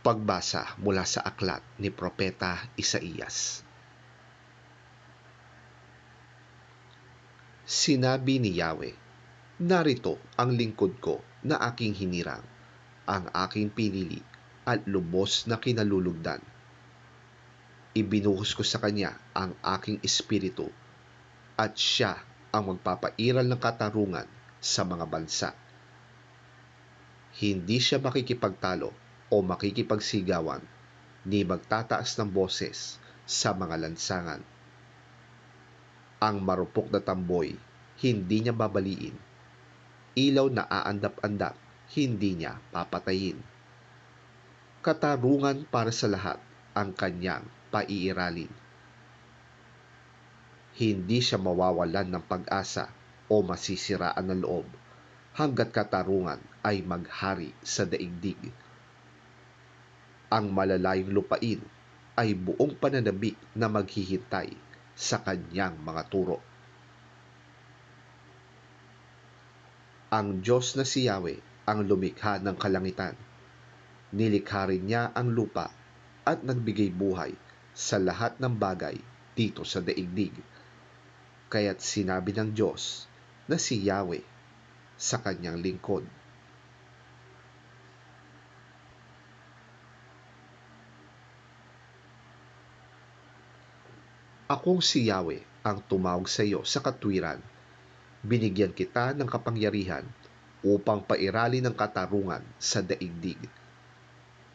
Pagbasa mula sa aklat ni Propeta Isaías. Sinabi ni Yahweh, narito ang lingkod ko na aking hinirang, ang aking pinili at lubos na kinalulugdan. Ibinuhos ko sa kanya ang aking espiritu at siya ang magpapairal ng katarungan sa mga bansa. Hindi siya makikipagtalo o makikipagsigawan, ni magtataas ng boses sa mga lansangan. Ang marupok na tamboy, hindi niya babaliin. Ilaw na aandap-andap, hindi niya papatayin. Katarungan para sa lahat ang kanyang paiiralin. Hindi siya mawawalan ng pag-asa o masisiraan ng loob hanggat katarungan ay maghari sa daigdig. Ang malalayong lupain ay buong pananabik na maghihintay sa kanyang mga turo. Ang Diyos na si Yahweh ang lumikha ng kalangitan. Nilikha rin niya ang lupa at nagbigay buhay sa lahat ng bagay dito sa daigdig. Kaya't sinabi ng Diyos na si Yahweh sa kanyang lingkod, akong si Yahweh ang tumawag sa iyo sa katwiran. Binigyan kita ng kapangyarihan upang pairalin ng katarungan sa daigdig.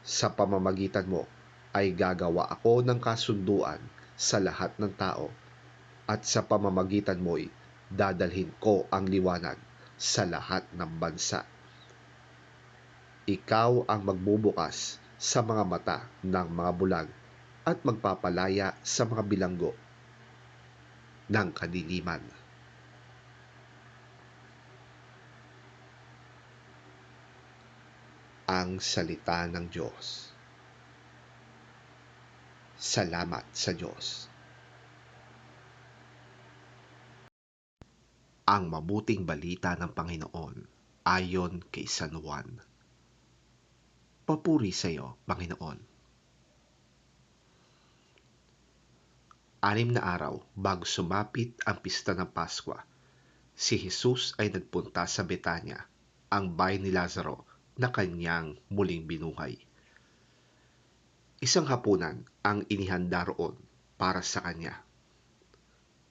Sa pamamagitan mo ay gagawa ako ng kasunduan sa lahat ng tao, at sa pamamagitan mo'y dadalhin ko ang liwanag sa lahat ng bansa. Ikaw ang magbubukas sa mga mata ng mga bulag at magpapalaya sa mga bilanggo ng kadiliman. Ang salita ng Diyos. Salamat sa Diyos. Ang mabuting balita ng Panginoon ayon kay San Juan. Papuri sa iyo, Panginoon. 6 na araw bago sumapit ang pista ng Paskwa, si Jesus ay nagpunta sa Betanya, ang bahay ni Lazaro na kanyang muling binuhay. Isang hapunan ang inihanda roon para sa kanya.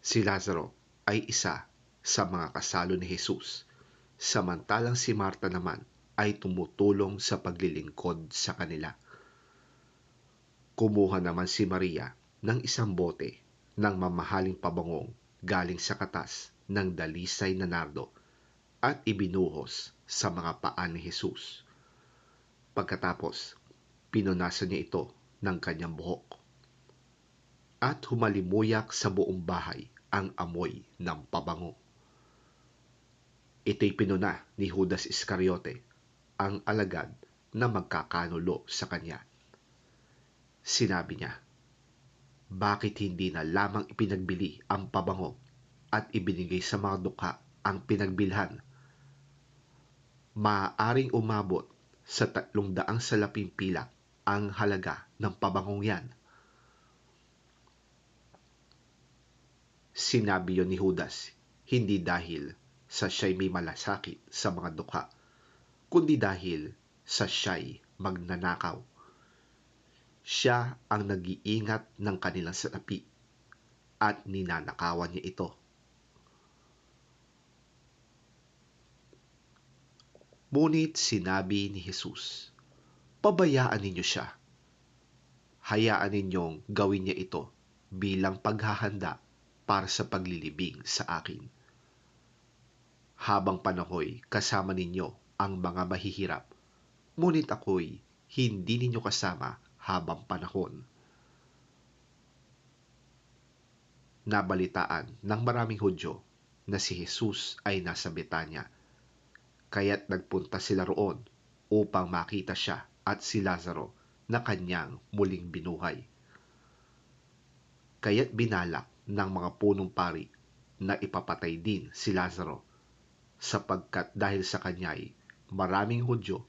Si Lazaro ay isa sa mga kasalo ni Jesus, samantalang si Marta naman ay tumutulong sa paglilingkod sa kanila. Kumuha naman si Maria ng isang bote ng mamahaling pabangong galing sa katas ng dalisay na nardo at ibinuhos sa mga paa ni Jesus. Pagkatapos, pinunasan niya ito ng kanyang buhok at humalimuyak sa buong bahay ang amoy ng pabango. Ito'y pinuna ni Judas Iscariote, ang alagad na magkakanulo sa kanya. Sinabi niya, bakit hindi na lamang ipinagbili ang pabango at ibinigay sa mga dukha ang pinagbilhan? Maaaring umabot sa 300 salaping pilak ang halaga ng pabangong yan. Sinabi yon ni Judas, hindi dahil sa siya'y may malasakit sa mga dukha, kundi dahil sa siya'y magnanakaw. Siya ang nag-iingat ng kanilang salapi at ninanakawan niya ito. Ngunit sinabi ni Jesus, pabayaan ninyo siya. Hayaan ninyong gawin niya ito bilang paghahanda para sa paglilibing sa akin. Habang panahoy kasama ninyo ang mga mahihirap, ngunit ako'y hindi ninyo kasama habang panahon. Nabalitaan ng maraming Hudyo na si Jesus ay nasa Betanya, kaya't nagpunta sila roon upang makita siya at si Lazaro na kanyang muling binuhay. Kaya't binalak ng mga punong pari na ipapatay din si Lazaro, sapagkat dahil sa kanya'y maraming Hudyo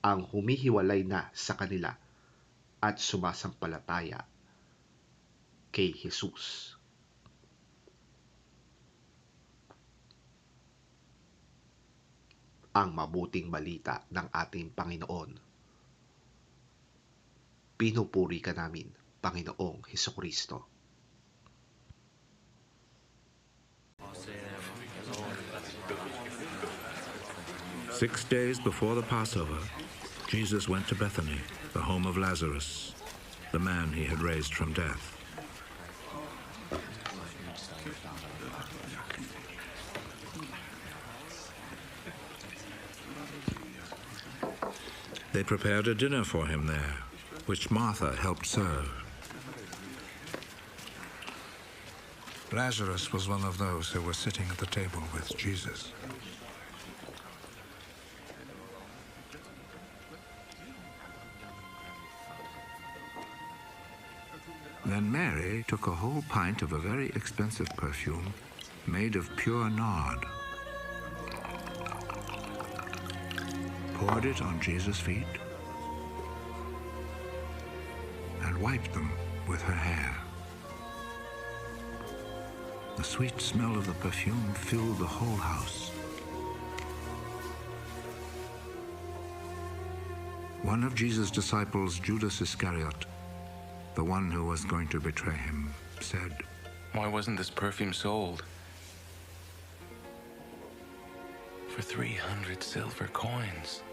ang humihiwalay na sa kanila at sumasampalataya kay Jesus. Ang mabuting balita ng ating Panginoon. Pinupuri ka namin, Panginoong Hesukristo. Six days before the Passover, Jesus went to Bethany, the home of Lazarus, the man he had raised from death. They prepared a dinner for him there, which Martha helped serve. Lazarus was one of those who were sitting at the table with Jesus. Then Mary took a whole pint of a very expensive perfume made of pure nard, poured it on Jesus' feet, and wiped them with her hair. The sweet smell of the perfume filled the whole house. One of Jesus' disciples, Judas Iscariot, the one who was going to betray him, said, "Why wasn't this perfume sold for 300 silver coins?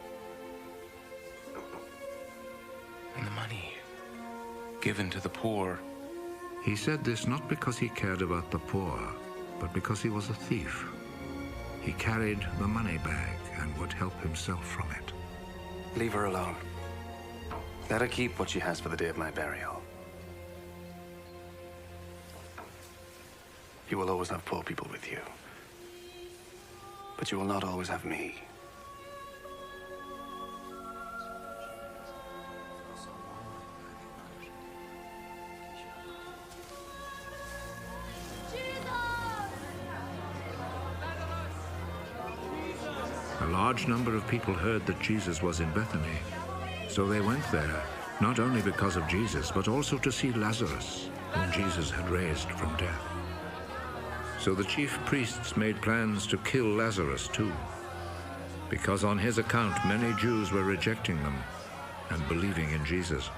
And the money given to the poor." He said this not because he cared about the poor, but because he was a thief. He carried the money bag and would help himself from it. Leave her alone. Let her keep what she has for the day of my burial. You will always have poor people with you, but you will not always have me. A large number of people heard that Jesus was in Bethany, so they went there, not only because of Jesus, but also to see Lazarus, whom Jesus had raised from death. So the chief priests made plans to kill Lazarus too, because on his account many Jews were rejecting them and believing in Jesus.